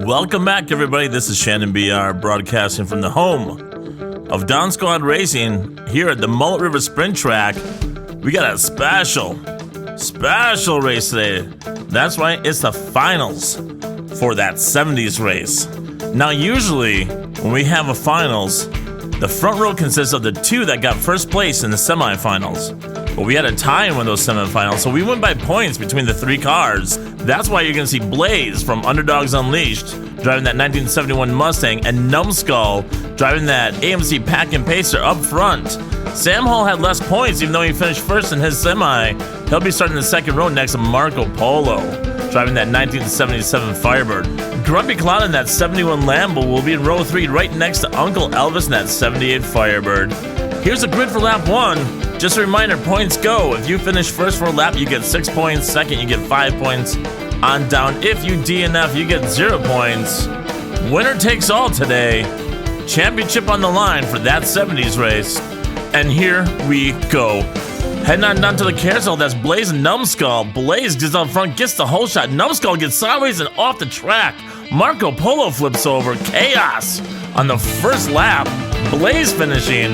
Welcome back, everybody. This is Shannon BR, broadcasting from the home of Down Squad Racing here at the Mullet River Sprint Track. We got a special race today. That's right, it's the finals for that 70s race. Now, usually when we have a finals, the front row consists of the two that got first place in the semifinals. But we had a tie in one of those semifinals, so we went by points between the three cars. That's why you're going to see Blaze from Underdogs Unleashed driving that 1971 Mustang, and Numbskull driving that AMC Pack and Pacer up front. Sam Hall had less points even though he finished first in his semi. He'll be starting the second row next to Marco Polo driving that 1977 Firebird. Grumpy Cloud in that 71 Lambo will be in row 3 right next to Uncle Elvis in that 78 Firebird. Here's the grid for lap 1. Just a reminder, points go. If you finish first for a lap, you get 6 points. Second, you get 5 points. On down, if you DNF, you get 0 points. Winner takes all today. Championship on the line for that 70s race. And here we go. Heading on down to the carousel, that's Blaze and Numbskull. Blaze gets out front, gets the whole shot. Numbskull gets sideways and off the track. Marco Polo flips over. Chaos on the first lap. Blaze finishing.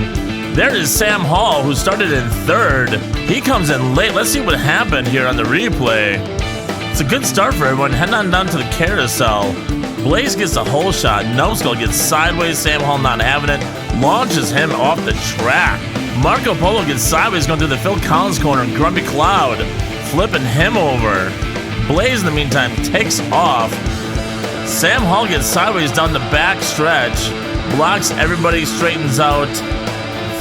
There is Sam Hall, who started in third. He comes in late. Let's see what happened here on the replay. It's a good start for everyone. Heading on down to the carousel. Blaze gets the whole shot. Numbskull gets sideways. Sam Hall not having it. Launches him off the track. Marco Polo gets sideways going through the Phil Collins corner. Grumpy Cloud flipping him over. Blaze, in the meantime, takes off. Sam Hall gets sideways down the back stretch. Blocks everybody, straightens out.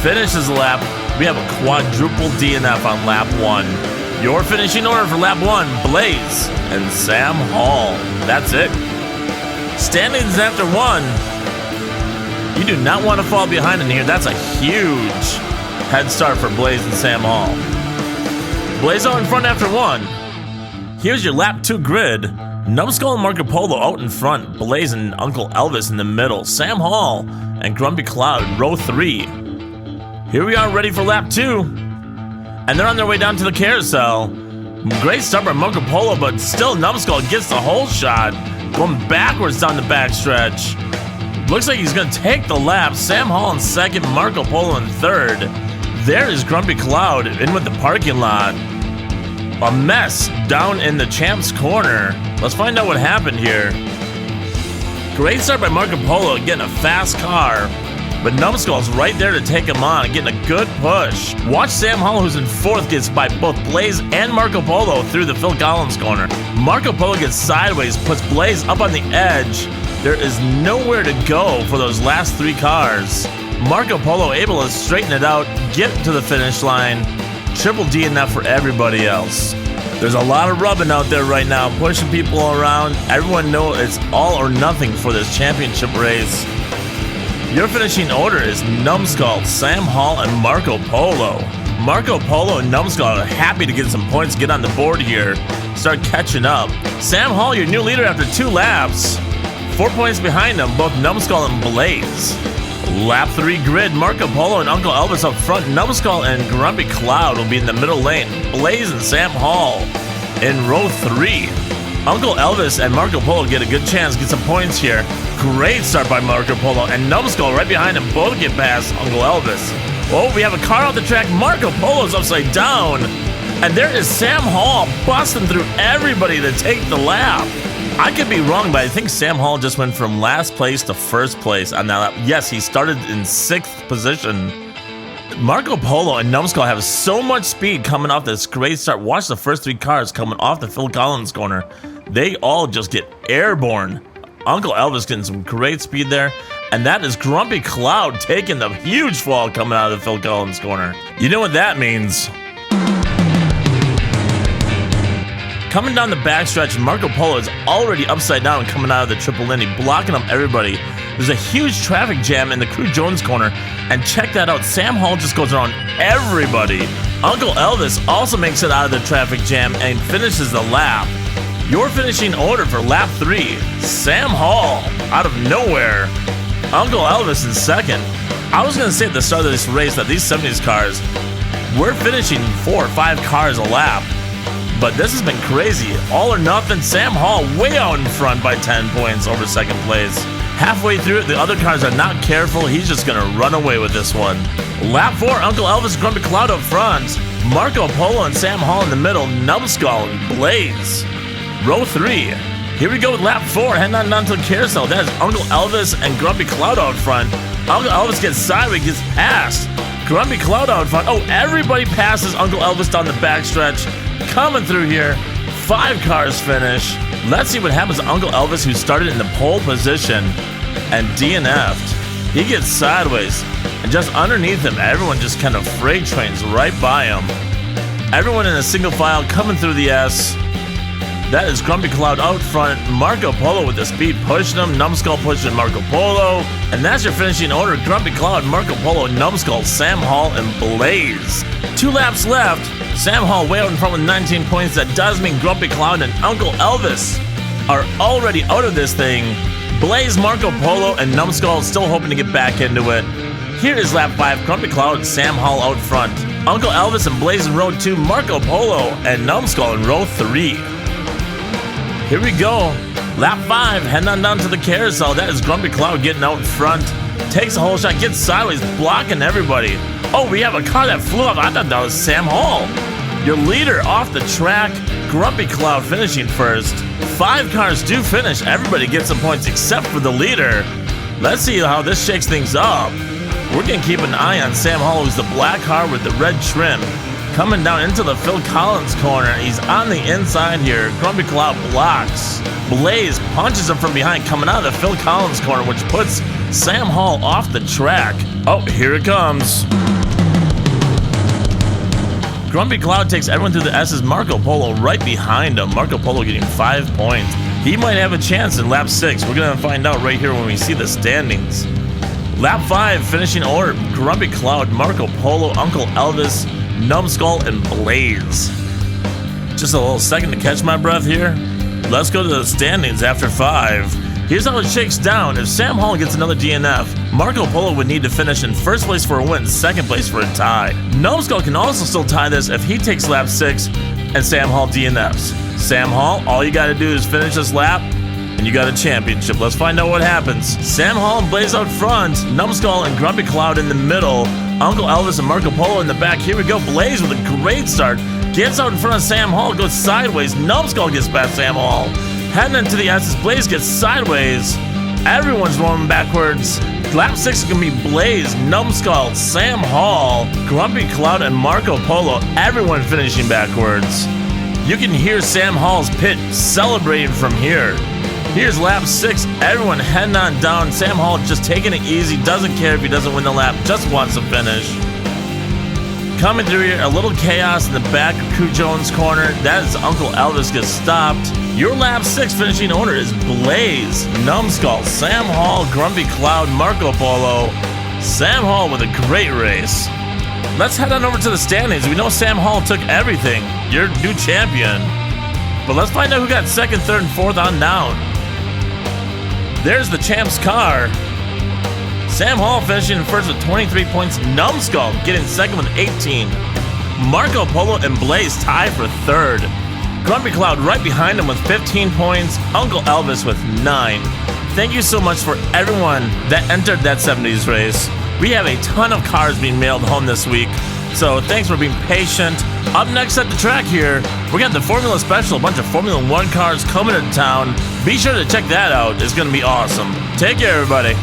Finishes the lap. We have a quadruple DNF on lap 1. Your finishing order for lap 1, Blaze and Sam Hall. That's it. Standings after 1. You do not want to fall behind in here. That's a huge head start for Blaze and Sam Hall. Blaze out in front after 1. Here's your lap 2 grid. Numbskull and Marco Polo out in front. Blaze and Uncle Elvis in the middle. Sam Hall and Grumpy Cloud in row 3. Here we are ready for lap 2. And they're on their way down to the carousel. Great start by Marco Polo, but still Numbskull gets the whole shot. Going backwards down the backstretch. Looks like he's going to take the lap. Sam Hall in second, Marco Polo in third. There is Grumpy Cloud in with the parking lot. A mess down in the champ's corner. Let's find out what happened here. Great start by Marco Polo, getting a fast car. But Numbskull's right there to take him on, getting a good push. Watch Sam Hall, who's in fourth, gets by both Blaze and Marco Polo through the Phil Collins corner. Marco Polo gets sideways, puts Blaze up on the edge. There is nowhere to go for those last 3 cars. Marco Polo able to straighten it out, get to the finish line. Triple DNF for everybody else. There's a lot of rubbing out there right now, pushing people around. Everyone knows it's all or nothing for this championship race. Your finishing order is Numbskull, Sam Hall, and Marco Polo. Marco Polo and Numbskull are happy to get some points, get on the board here, start catching up. Sam Hall, your new leader after 2 laps. 4 points behind them, both Numbskull and Blaze. Lap 3 grid, Marco Polo and Uncle Elvis up front. Numbskull and Grumpy Cloud will be in the middle lane. Blaze and Sam Hall in row 3. Uncle Elvis and Marco Polo get a good chance, get some points here. Great start by Marco Polo, and Numbskull right behind him. Both get past Uncle Elvis. Oh, we have a car off the track. Marco Polo's upside down. And there is Sam Hall busting through everybody to take the lap. I could be wrong, but I think Sam Hall just went from last place to first place on that lap. Yes, he started in 6th position. Marco Polo and Numbskull have so much speed coming off this great start. Watch the first 3 cars coming off the Phil Collins corner. They all just get airborne. Uncle Elvis getting some great speed there. And that is Grumpy Cloud taking the huge fall coming out of the Phil Collins corner. You know what that means. Coming down the backstretch, Marco Polo is already upside down coming out of the triple Indy, blocking up everybody. There's a huge traffic jam in the Crew Jones corner. And check that out, Sam Hall just goes around everybody. Uncle Elvis also makes it out of the traffic jam and finishes the lap. Your finishing order for lap 3, Sam Hall, out of nowhere. Uncle Elvis in second. I was going to say at the start of this race that these 70s cars, we're finishing 4 or 5 cars a lap. But this has been crazy. All or nothing. Sam Hall way out in front by 10 points over second place. Halfway through it, the other cars are not careful. He's just going to run away with this one. Lap 4, Uncle Elvis, Grumpy Cloud up front. Marco Polo and Sam Hall in the middle. Numbskull and Blaze. Row 3. Here we go with lap 4, heading on down to the carousel. That is Uncle Elvis and Grumpy Cloud out front. Uncle Elvis gets sideways, gets past. Grumpy Cloud out front. Oh, everybody passes Uncle Elvis down the backstretch. Coming through here. 5 cars finish. Let's see what happens to Uncle Elvis, who started in the pole position and DNF'd. He gets sideways, and just underneath him, everyone just kind of freight trains right by him. Everyone in a single file coming through the S. That is Grumpy Cloud out front. Marco Polo with the speed pushing him. Numbskull pushing Marco Polo. And that's your finishing order. Grumpy Cloud, Marco Polo, Numbskull, Sam Hall, and Blaze. 2 laps left. Sam Hall way out in front with 19 points. That does mean Grumpy Cloud and Uncle Elvis are already out of this thing. Blaze, Marco Polo, and Numbskull still hoping to get back into it. Here is lap 5. Grumpy Cloud and Sam Hall out front. Uncle Elvis and Blaze in row 2. Marco Polo and Numbskull in row 3. Here we go. Lap 5, heading on down to the carousel. That is Grumpy Cloud getting out in front. Takes a whole shot, gets sideways, blocking everybody. Oh, we have a car that flew up. I thought that was Sam Hall. Your leader off the track. Grumpy Cloud finishing first. 5 cars do finish. Everybody gets some points except for the leader. Let's see how this shakes things up. We're going to keep an eye on Sam Hall, who's the black car with the red trim. Coming down into the Phil Collins corner. He's on the inside here. Grumpy Cloud blocks. Blaze punches him from behind, coming out of the Phil Collins corner, which puts Sam Hall off the track. Oh, here it comes. Grumpy Cloud takes everyone through the S's. Marco Polo right behind him. Marco Polo getting 5 points. He might have a chance in lap 6. We're going to find out right here when we see the standings. Lap 5, finishing order. Grumpy Cloud, Marco Polo, Uncle Elvis, Numbskull, and Blaze. Just a little second to catch my breath here. Let's go to the standings after 5. Here's how it shakes down. If Sam Hall gets another DNF, Marco Polo would need to finish in first place for a win, second place for a tie. Numbskull can also still tie this if he takes lap 6 and Sam Hall DNFs. Sam Hall, all you gotta do is finish this lap and you got a championship. Let's find out what happens. Sam Hall and Blaze out front, Numbskull and Grumpy Cloud in the middle, Uncle Elvis and Marco Polo in the back. Here we go. Blaze with a great start. Gets out in front of Sam Hall, goes sideways. Numbskull gets past Sam Hall. Heading into the S's, Blaze gets sideways. Everyone's rolling backwards. Lap 6 is going to be Blaze, Numbskull, Sam Hall, Grumpy Cloud, and Marco Polo. Everyone finishing backwards. You can hear Sam Hall's pit celebrating from here. Here's lap 6, everyone heading on down. Sam Hall just taking it easy, doesn't care if he doesn't win the lap, just wants to finish. Coming through here, a little chaos in the back of Crew Jones' corner. That is Uncle Elvis gets stopped. Your lap 6 finishing order is Blaze, Numbskull, Sam Hall, Grumpy Cloud, Marco Polo. Sam Hall with a great race. Let's head on over to the standings. We know Sam Hall took everything. Your new champion. But let's find out who got 2nd, 3rd, and 4th on down. There's the champ's car. Sam Hall finishing in first with 23 points. Numbskull getting 2nd with 18. Marco Polo and Blaze tie for 3rd. Grumpy Cloud right behind him with 15 points. Uncle Elvis with 9. Thank you so much for everyone that entered that 70s race. We have a ton of cars being mailed home this week, so thanks for being patient. Up next at the track here, we got the Formula Special, a bunch of Formula 1 cars coming to town. Be sure to check that out. It's going to be awesome. Take care, everybody.